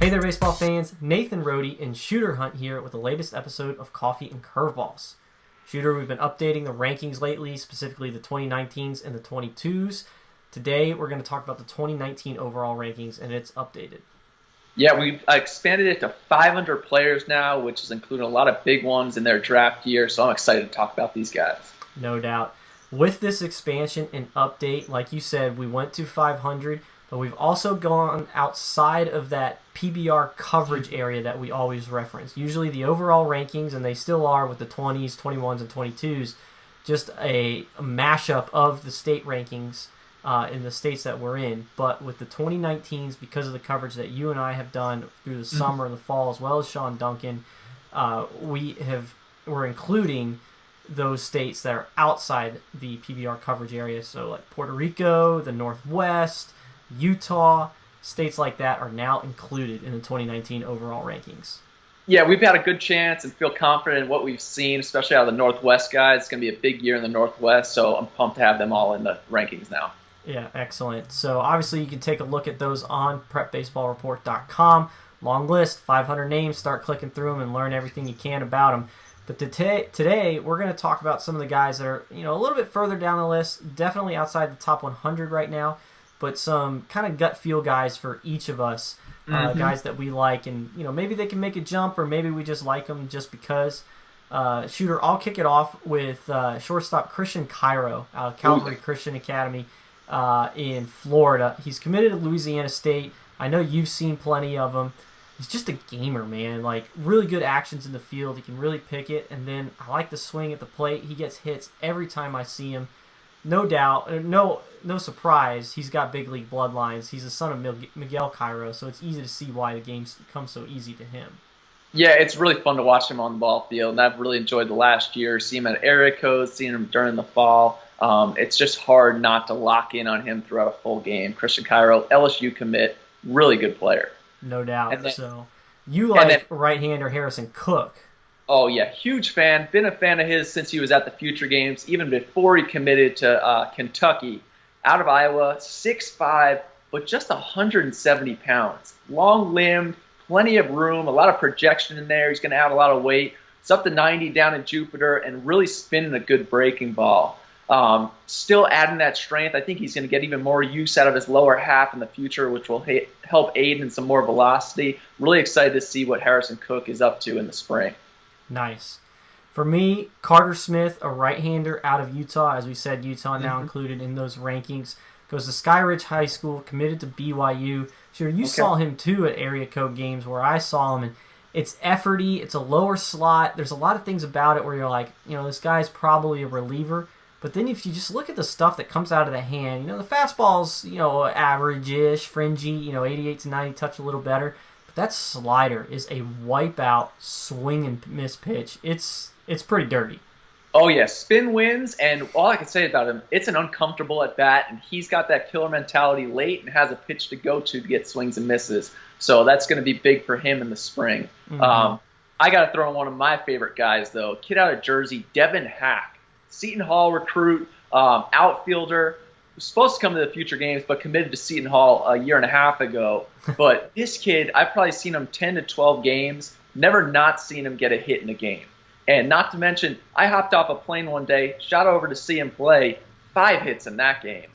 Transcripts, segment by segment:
Hey there, baseball fans. Nathan Rohde and Shooter Hunt here with the latest episode of Coffee and Curveballs. Shooter, we've been updating the rankings lately, specifically the 2019s and the 22s. Today, we're going to talk about the 2019 overall rankings, and it's updated. Yeah, we've expanded it to 500 players now, which is including a lot of big ones in their draft year, so I'm excited to talk about these guys. No doubt. With this expansion and update, like you said, we went to 500, but we've also gone outside of that PBR coverage area that we always reference. Usually the overall rankings, and they still are with the 20s, 21s, and 22s, just a mashup of the state rankings in the states that we're in. But with the 2019s, because of the coverage that you and I have done through the summer and the fall, as well as Sean Duncan, we're including those states that are outside the PBR coverage area. So like Puerto Rico, the Northwest, Utah, states like that are now included in the 2019 overall rankings. Yeah, we've had a good chance and feel confident in what we've seen, especially out of the Northwest guys. It's going to be a big year in the Northwest, so I'm pumped to have them all in the rankings now. Yeah, excellent. So obviously you can take a look at those on prepbaseballreport.com. Long list, 500 names. Start clicking through them and learn everything you can about them. But today we're going to talk about some of the guys that are, a little bit further down the list, definitely outside the top 100 right now, but some kind of gut feel guys for each of us, guys that we like, and maybe they can make a jump, or maybe we just like them just because. Shooter, I'll kick it off with shortstop Christian Cairo out of Calvary Christian Academy in Florida. He's committed to Louisiana State. I know you've seen plenty of him. He's just a gamer, man. Like, really good actions in the field. He can really pick it. And then I like the swing at the plate. He gets hits every time I see him. No doubt, no surprise, he's got big league bloodlines. He's the son of Miguel Cairo, so it's easy to see why the games come so easy to him. Yeah, it's really fun to watch him on the ball field, and I've really enjoyed the last year. Seeing him at area codes, seeing him during the fall. It's just hard not to lock in on him throughout a full game. Christian Cairo, LSU commit, really good player. No doubt. So you like right-hander Harrison Cooke. Oh, yeah, huge fan. Been a fan of his since he was at the Future Games, even before he committed to Kentucky. Out of Iowa, 6'5", but just 170 pounds. Long-limbed, plenty of room, a lot of projection in there. He's going to add a lot of weight. It's up to 90 down in Jupiter and really spinning a good breaking ball. Still adding that strength. I think he's going to get even more use out of his lower half in the future, which will help aid in some more velocity. Really excited to see what Harrison Cooke is up to in the spring. Nice. For me, Carter Smith, a right-hander out of Utah. As we said, Utah now included in those rankings. Goes to Skyridge High School, committed to BYU. Sure, you saw him too at area code games where I saw him, and it's efforty. It's a lower slot. There's a lot of things about it where you're like, this guy's probably a reliever. But then if you just look at the stuff that comes out of the hand, the fastball's, average-ish, fringy, 88 to 90, touch a little better. But that slider is a wipeout swing and miss pitch. It's pretty dirty. Oh, yeah, spin wins, and all I can say about him, it's an uncomfortable at bat, and he's got that killer mentality late and has a pitch to go to get swings and misses. So that's going to be big for him in the spring. I got to throw in one of my favorite guys, though, kid out of Jersey, Devon Hack. Seton Hall recruit, outfielder, was supposed to come to the Future Games, but committed to Seton Hall a year and a half ago. But this kid, I've probably seen him 10 to 12 games, never not seen him get a hit in a game. And not to mention, I hopped off a plane one day, shot over to see him play, 5 hits in that game.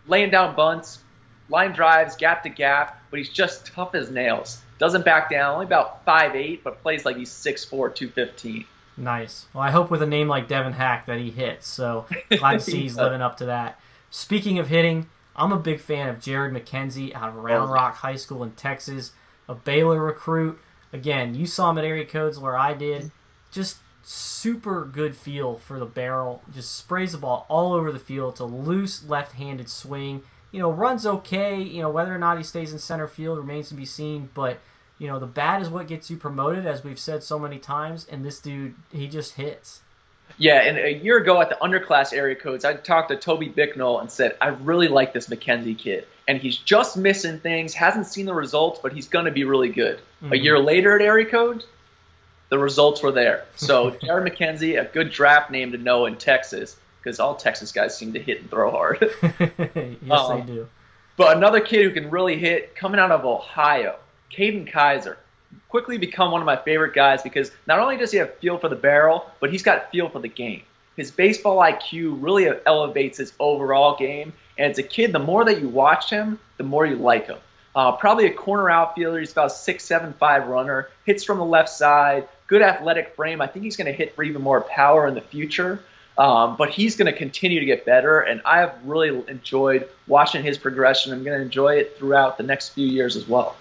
Laying down bunts, line drives, gap to gap, but he's just tough as nails. Doesn't back down, only about 5'8", but plays like he's 6'4", 215. Nice. Well, I hope with a name like Devon Hack that he hits, so glad to see he's living up to that. Speaking of hitting, I'm a big fan of Jared McKenzie out of Round Rock High School in Texas, a Baylor recruit. Again, you saw him at area codes where I did. Just super good feel for the barrel. Just sprays the ball all over the field. It's a loose left-handed swing. Runs okay. Whether or not he stays in center field remains to be seen, but the bat is what gets you promoted, as we've said so many times, and this dude, he just hits. Yeah, and a year ago at the underclass area codes, I talked to Toby Bicknell and said, I really like this McKenzie kid, and he's just missing things, hasn't seen the results, but he's going to be really good. A year later at area code, the results were there. So Jared McKenzie, a good draft name to know in Texas, because all Texas guys seem to hit and throw hard. Yes, they do. But another kid who can really hit, coming out of Ohio, Caden Kaiser quickly become one of my favorite guys because not only does he have feel for the barrel, but he's got feel for the game. His baseball IQ really elevates his overall game, and as a kid, the more that you watch him, the more you like him. Probably a corner outfielder. He's about a 6'7" runner, hits from the left side, good athletic frame. I think he's going to hit for even more power in the future. But he's going to continue to get better, and I have really enjoyed watching his progression. I'm going to enjoy it throughout the next few years as well.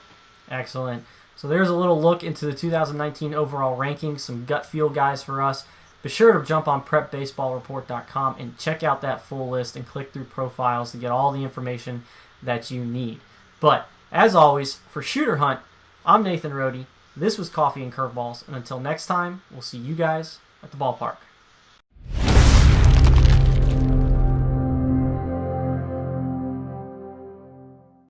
Excellent. So there's a little look into the 2019 overall rankings, some gut feel guys for us. Be sure to jump on prepbaseballreport.com and check out that full list and click through profiles to get all the information that you need. But as always, for Shooter Hunt, I'm Nathan Rohde. This was Coffee and Curveballs, and until next time, we'll see you guys at the ballpark.